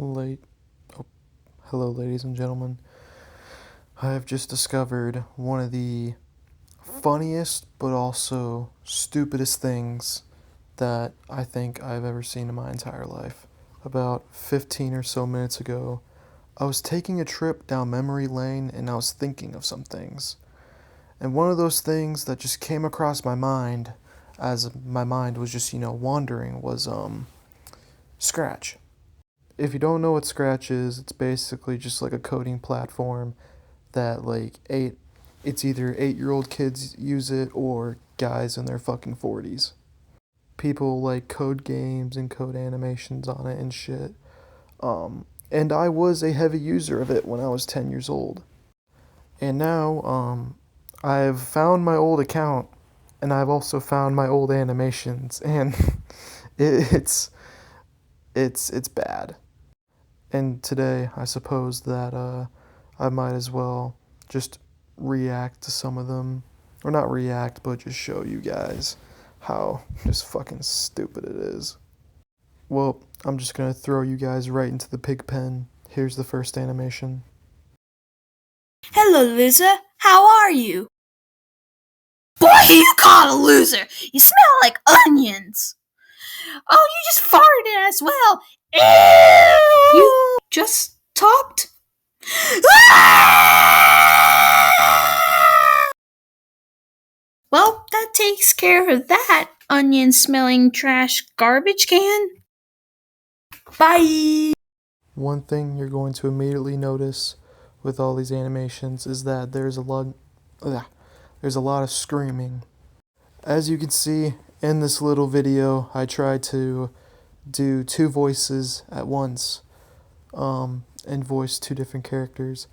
Late. Oh, hello, ladies and gentlemen. I have just discovered one of the funniest but also stupidest things that I think I've ever seen in my entire life. About 15 or so minutes ago, I was taking a trip down memory lane and I was thinking of some things. And one of those things that just came across my mind as my mind was just, wandering was Scratch. If you don't know what Scratch is, it's basically just like a coding platform that it's either 8-year-old kids use it or guys in their fucking 40s. People like code games and code animations on it and shit. And I was a heavy user of it when I was 10 years old. And now I've found my old account and I've also found my old animations and it's it's bad. And today, I suppose that I might as well just react to some of them. Or not react, but just show you guys how just fucking stupid it is. Well, I'm just gonna throw you guys right into the pig pen. Here's the first animation. Hello, loser. How are you? Boy, you caught a loser. You smell like onions. Oh, you just farted as well. Ew! You just talked? Well, that takes care of that onion smelling trash garbage can. Bye! One thing you're going to immediately notice with all these animations is that there's a lot of screaming. As you can see in this little video, I tried to do two voices at once and voice two different characters.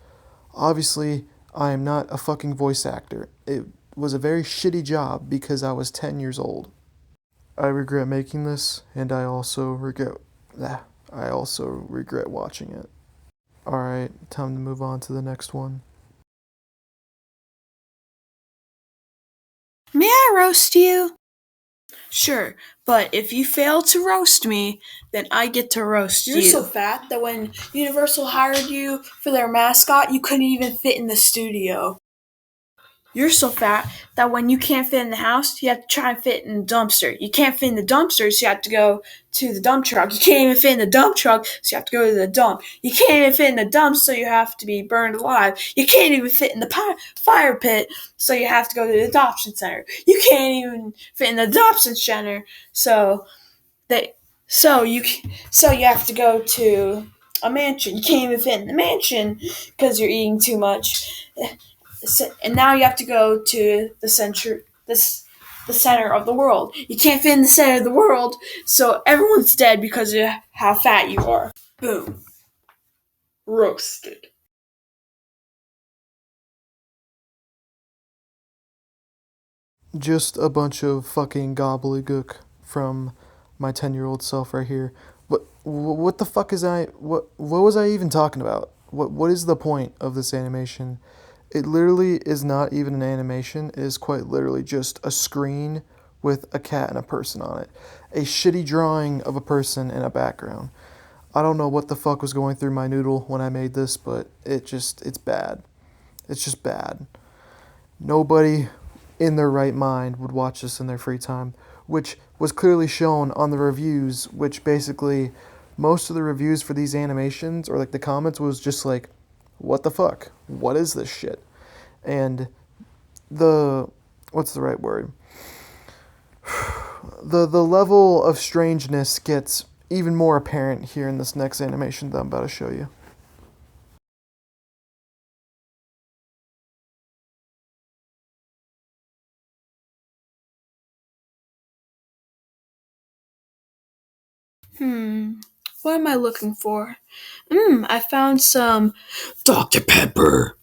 Obviously, I am not a fucking voice actor. It was a very shitty job because I was 10 years old. I regret making this, and I also regret watching it. Alright, time to move on to the next one. May I roast you? Sure, but if you fail to roast me, then I get to roast you. You're so fat that when Universal hired you for their mascot, you couldn't even fit in the studio. You're so fat that when you can't fit in the house, you have to try and fit in the dumpster. You can't fit in the dumpster, so you have to go to the dump truck. You can't even fit in the dump truck, so you have to go to the dump. You can't even fit in the dump, so you have to be burned alive. You can't even fit in the fire pit, so you have to go to the adoption center. You can't even fit in the adoption center, they, so you so you have to go to a mansion. You can't even fit in the mansion because you're eating too much. And now you have to go to the center of the world. You can't fit in the center of the world, so everyone's dead because of how fat you are. Boom. Roasted. Just a bunch of fucking gobbledygook from my 10-year-old self right here. What the fuck is what was I even talking about? What is the point of this animation? It literally is not even an animation. It is quite literally just a screen with a cat and a person on it. A shitty drawing of a person in a background. I don't know what the fuck was going through my noodle when I made this, but it's bad. It's just bad. Nobody in their right mind would watch this in their free time, which was clearly shown on the reviews, which basically most of the reviews for these animations or like the comments was just like, what the fuck? What is this shit? And what's the right word? The level of strangeness gets even more apparent here in this next animation that I'm about to show you. What am I looking for? I found some Dr. Pepper.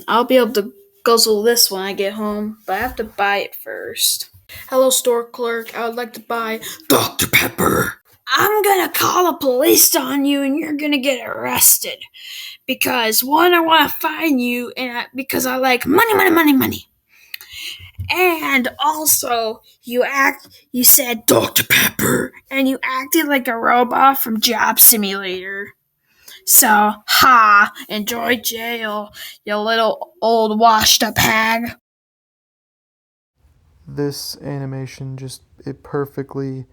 I'll be able to guzzle this when I get home, but I have to buy it first. Hello, store clerk. I would like to buy Dr. Pepper. I'm gonna call the police on you and you're gonna get arrested. Because one, I wanna fine you, and because I like money, money, money, money. And also, you said Dr. Pepper, and you acted like a robot from Job Simulator. So, enjoy jail, you little old washed up hag. This animation just, it perfectly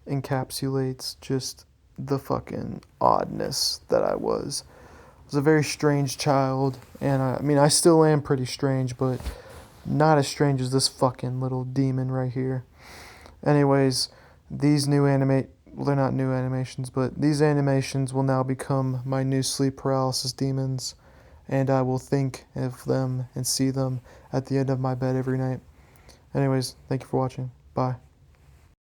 encapsulates just the fucking oddness that I was. I was a very strange child, and I mean, I still am pretty strange, but not as strange as this fucking little demon right here. Anyways, these new animate well, they're not new animations, but these animations will now become my new sleep paralysis demons, and I will think of them and see them at the end of my bed every night. Anyways, thank you for watching. Bye.